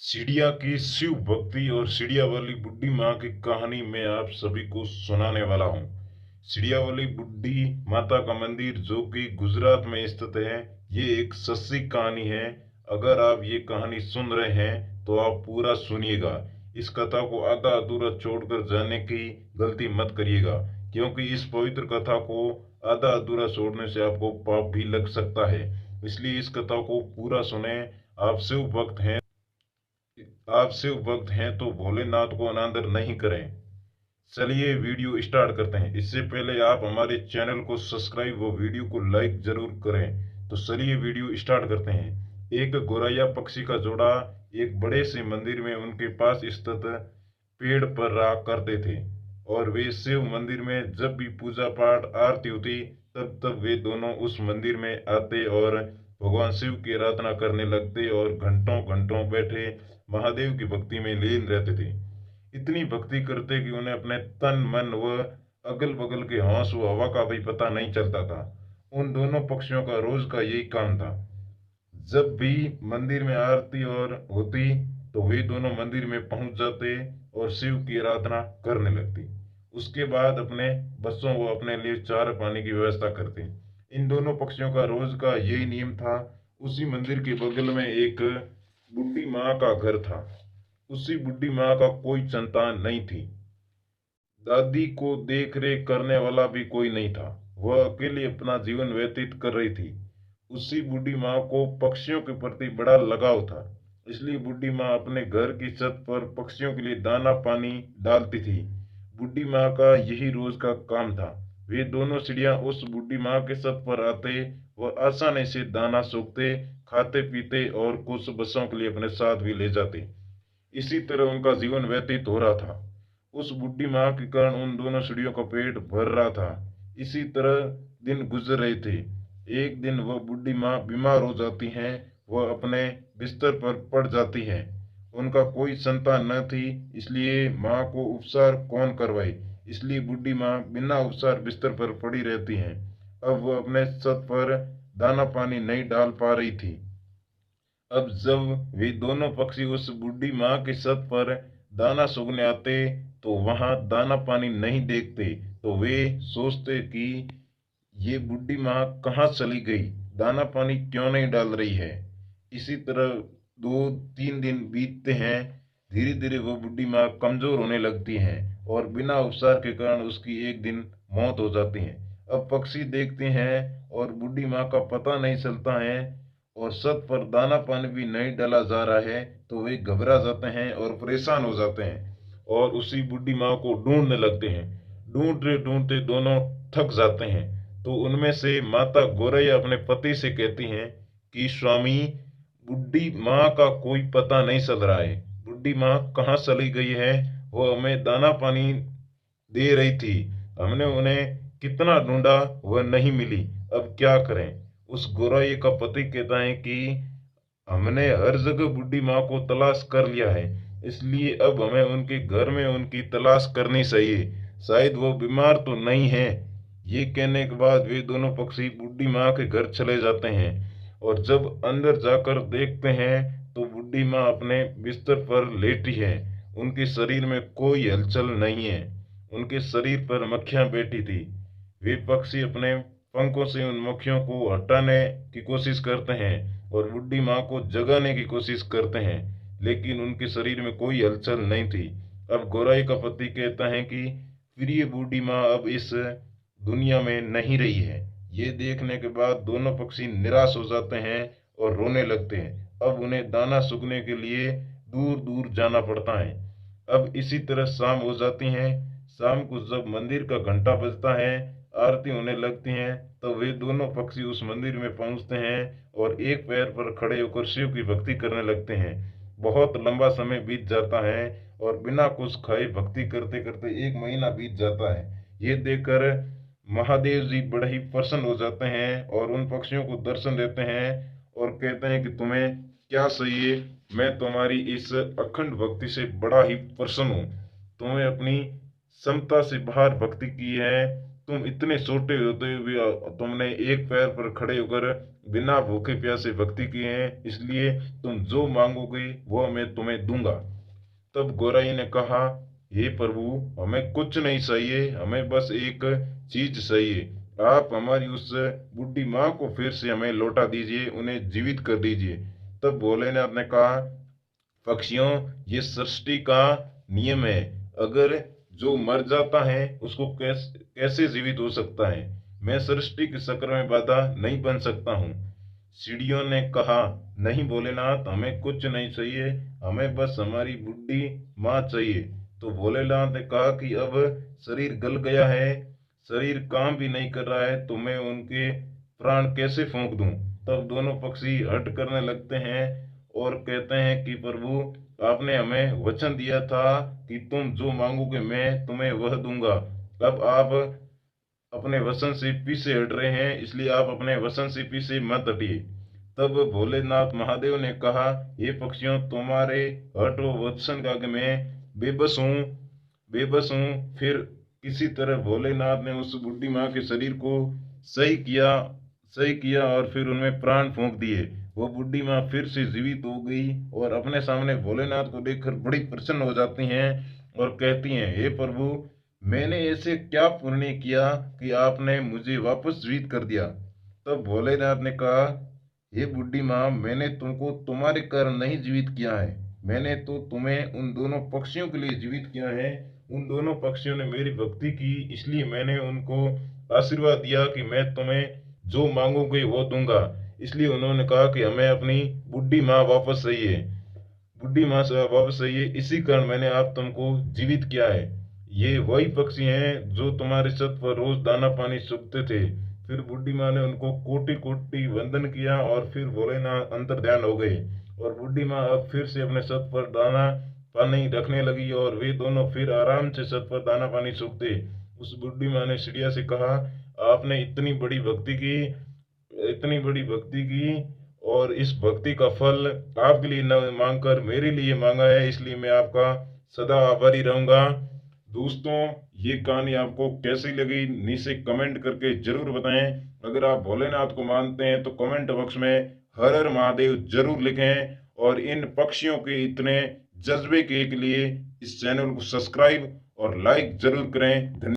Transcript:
सिडिया की शिव भक्ति और सिडिया वाली बुड्ढी माँ की कहानी मैं आप सभी को सुनाने वाला हूँ। सिडिया वाली बुड्ढी माता का मंदिर जो कि गुजरात में स्थित है, ये एक सच्ची कहानी है। अगर आप ये कहानी सुन रहे हैं तो आप पूरा सुनिएगा। इस कथा को आधा अधूरा छोड़कर जाने की गलती मत करिएगा, क्योंकि इस पवित्र कथा को आधा अधूरा छोड़ने से आपको पाप भी लग सकता है। इसलिए इस कथा को पूरा सुने। आप शिव भक्त हैं आप शिव भक्त हैं तो भोलेनाथ को अनादर नहीं करें। चलिए वीडियो स्टार्ट करते हैं। इससे पहले आप हमारे चैनल को सब्सक्राइब व वीडियो को लाइक जरूर करें। तो चलिए वीडियो स्टार्ट करते हैं। एक गौरैया पक्षी का जोड़ा एक बड़े से मंदिर में उनके पास स्थित पेड़ पर रहा करते थे, और वे शिव मंदिर में जब भी पूजा पाठ आरती होती तब तब वे दोनों उस मंदिर में आते और भगवान शिव की आराधना करने लगते और घंटों घंटों बैठे महादेव की भक्ति में लीन रहते थे। इतनी भक्ति करते कि उन्हें अपने तन मन व अगल बगल के हौस व हवा का भी पता नहीं चलता था। उन दोनों पक्षियों का रोज का यही काम था। जब भी मंदिर में आरती और होती तो वे दोनों मंदिर में पहुंच जाते और शिव की आराधना करने लगती। उसके बाद अपने बच्चों को अपने लिए चारा पानी की व्यवस्था करते। इन दोनों पक्षियों का रोज का यही नियम था। उसी मंदिर के बगल में एक बुढ़ी माँ का घर था। उसी बुढ़ी माँ का कोई संतान नहीं थी। दादी को देख रेख करने वाला भी कोई नहीं था। वह अकेली अपना जीवन व्यतीत कर रही थी। उसी बूढ़ी माँ को पक्षियों के प्रति बड़ा लगाव था। इसलिए बूढ़ी माँ अपने घर की छत पर पक्षियों के लिए दाना पानी डालती थी। बूढ़ी माँ का यही रोज का काम था। वे दोनों चिड़िया उस बूढ़ी माँ के छत पर आते, वह आसानी से दाना सूखते, खाते पीते और कुछ बच्चों के लिए अपने साथ भी ले जाते। इसी तरह उनका जीवन व्यतीत हो रहा था। उस बुढ़ी माँ के कारण उन दोनों चिड़ियों का पेट भर रहा था। इसी तरह दिन गुजर रहे थे। एक दिन वह बुढ़ी माँ बीमार हो जाती हैं। वह अपने बिस्तर पर पड़ जाती हैं। उनका कोई संतान न थी, इसलिए माँ को उपचार कौन करवाए। इसलिए बुढ़ी माँ बिना उपचार बिस्तर पर पड़ी रहती हैं। अब वह अपने छत पर दाना पानी नहीं डाल पा रही थी। अब जब वे दोनों पक्षी उस बूढ़ी माँ के छत पर दाना चुगने आते तो वहां दाना पानी नहीं देखते, तो वे सोचते कि ये बूढ़ी माँ कहाँ चली गई, दाना पानी क्यों नहीं डाल रही है। इसी तरह 2-3 दिन बीतते हैं। धीरे धीरे वो बूढ़ी माँ कमजोर होने लगती है और बिना उपचार के कारण उसकी एक दिन मौत हो जाती है। अब पक्षी देखते हैं और बूढ़ी माँ का पता नहीं चलता है और छत पर दाना पानी भी नहीं डाला जा रहा है, तो वे घबरा जाते हैं और परेशान हो जाते हैं और उसी बूढ़ी माँ को ढूंढने लगते हैं। ढूंढते ढूंढते दोनों थक जाते हैं। तो उनमें से माता गौरैया अपने पति से कहती हैं कि स्वामी, बुढ़ी माँ का कोई पता नहीं चल रहा है। बुढ़ी माँ कहाँ चली गई है। वो हमें दाना पानी दे रही थी। हमने उन्हें कितना ढूंढा, वह नहीं मिली। अब क्या करें। उस गौरैया का पति कहता है कि हमने हर जगह बुढ़ी माँ को तलाश कर लिया है, इसलिए अब हमें उनके घर में उनकी तलाश करनी चाहिए। शायद वो बीमार तो नहीं है। ये कहने के बाद वे दोनों पक्षी बुढ़ी माँ के घर चले जाते हैं और जब अंदर जाकर देखते हैं तो बुढ़ी माँ अपने बिस्तर पर लेटी है। उनके शरीर में कोई हलचल नहीं है। उनके शरीर पर मक्खियां बैठी थी। वे पक्षी अपने पंखों से उन मक्खियों को हटाने की कोशिश करते हैं और बुढ़ी माँ को जगाने की कोशिश करते हैं, लेकिन उनके शरीर में कोई हलचल नहीं थी। अब गौराई का पति कहता है कि प्रिय बूढ़ी माँ अब इस दुनिया में नहीं रही है। ये देखने के बाद दोनों पक्षी निराश हो जाते हैं और रोने लगते हैं। अब उन्हें दाना चुगने के लिए दूर दूर जाना पड़ता है। अब इसी तरह शाम हो जाती है। शाम को जब मंदिर का घंटा बजता है, आरती होने लगती है, तो वे दोनों पक्षी उस मंदिर में पहुंचते हैं और एक पैर पर खड़े होकर शिव की भक्ति करने लगते हैं। बहुत लंबा समय बीत जाता है और बिना कुछ खाए भक्ति करते करते 1 महीना बीत जाता है। ये देखकर महादेव जी बड़े ही प्रसन्न हो जाते हैं और उन पक्षियों को दर्शन देते हैं और कहते हैं कि तुम्हें क्या चाहिए। मैं तुम्हारी इस अखंड भक्ति से बड़ा ही प्रसन्न हूँ। तुमने अपनी क्षमता से बाहर भक्ति की है। तुम इतने छोटे होते हुए तुमने एक पैर पर खड़े होकर बिना भूखे प्यासे भक्ति की है, इसलिए तुम जो मांगोगे वो मैं तुम्हें दूंगा। तब गोराई ने कहा, हे प्रभु, हमें कुछ नहीं चाहिए, हमें बस एक चीज चाहिए। आप हमारी उस बुढ़ी माँ को फिर से हमें लौटा दीजिए, उन्हें जीवित कर दीजिए। तब भोलेनाथ ने कहा, पक्षियों, ये सृष्टि का नियम है। अगर जो मर जाता है उसको कैसे जीवित हो सकता है? मैं सृष्टि के चक्र में बाधा नहीं बन सकता हूँ। सीढ़ियों ने कहा, नहीं भोलेनाथ, हमें कुछ नहीं चाहिए, हमें बस हमारी बुढ़ी माँ चाहिए। तो भोलेनाथ ने कहा कि अब शरीर गल गया है, शरीर काम भी नहीं कर रहा है, तो मैं उनके प्राण कैसे फूंक दूं? तब दोनों पक्षी हट करने लगते हैं और कहते हैं कि प्रभु, आपने हमें वचन दिया था कि तुम जो मांगोगे मैं तुम्हें वह दूंगा। अब आप अपने वचन से पीछे हट रहे हैं, इसलिए आप अपने वचन से पीछे मत हटिए। तब भोलेनाथ महादेव ने कहा, ये पक्षियों, तुम्हारे हठ व वचन का कि मैं बेबस हूँ, बेबस हूँ। फिर किसी तरह भोलेनाथ ने उस बुढ़ी माँ के शरीर को सही किया, सही किया और फिर उनमें प्राण फूंक दिए। वो बुढ़ी माँ फिर से जीवित हो गई और अपने सामने भोलेनाथ को देखकर बड़ी प्रसन्न हो जाती हैं और कहती हैं, हे प्रभु, मैंने ऐसे क्या पुण्य किया कि आपने मुझे वापस जीवित कर दिया? तब भोलेनाथ ने कहा, हे बुढ़ी माँ, मैंने तुमको तुम्हारे कारण नहीं जीवित किया है, मैंने तो तुम्हें उन दोनों पक्षियों के लिए जीवित किया है। उन दोनों पक्षियों ने मेरी भक्ति की, इसलिए मैंने उनको आशीर्वाद दिया कि मैं तुम्हें जो मांगोगे वो दूंगा। इसलिए उन्होंने कहा कि हमें अपनी बुढ़ी माँ वापस चाहिए, बुढ़ी माँ से वापस चाहिए, इसी कारण मैंने आप तुमको जीवित किया है। ये वही पक्षी हैं जो तुम्हारे छत पर रोज दाना पानी चुगते थे। फिर बुढ़ी माँ ने उनको कोटि कोटि वंदन किया और फिर भोलेनाथ अंतर ध्यान हो गए और बुढ़ी माँ अब फिर से अपने छत पर दाना पानी रखने लगी और वे दोनों फिर आराम से छत पर दाना पानी चुगते। उस बुढ़ी माँ ने चिड़िया से कहा, आपने इतनी बड़ी भक्ति की और इस भक्ति का फल आपके लिए न मांग कर मेरे लिए मांगा है, इसलिए मैं आपका सदा आभारी रहूंगा। दोस्तों, ये कहानी आपको कैसी लगी नीचे कमेंट करके जरूर बताएं। अगर आप भोलेनाथ को मानते हैं तो कमेंट बॉक्स में हर हर महादेव जरूर लिखें और इन पक्षियों के इतने जज्बे के लिए इस चैनल को सब्सक्राइब और लाइक जरूर करें। धन्यवाद।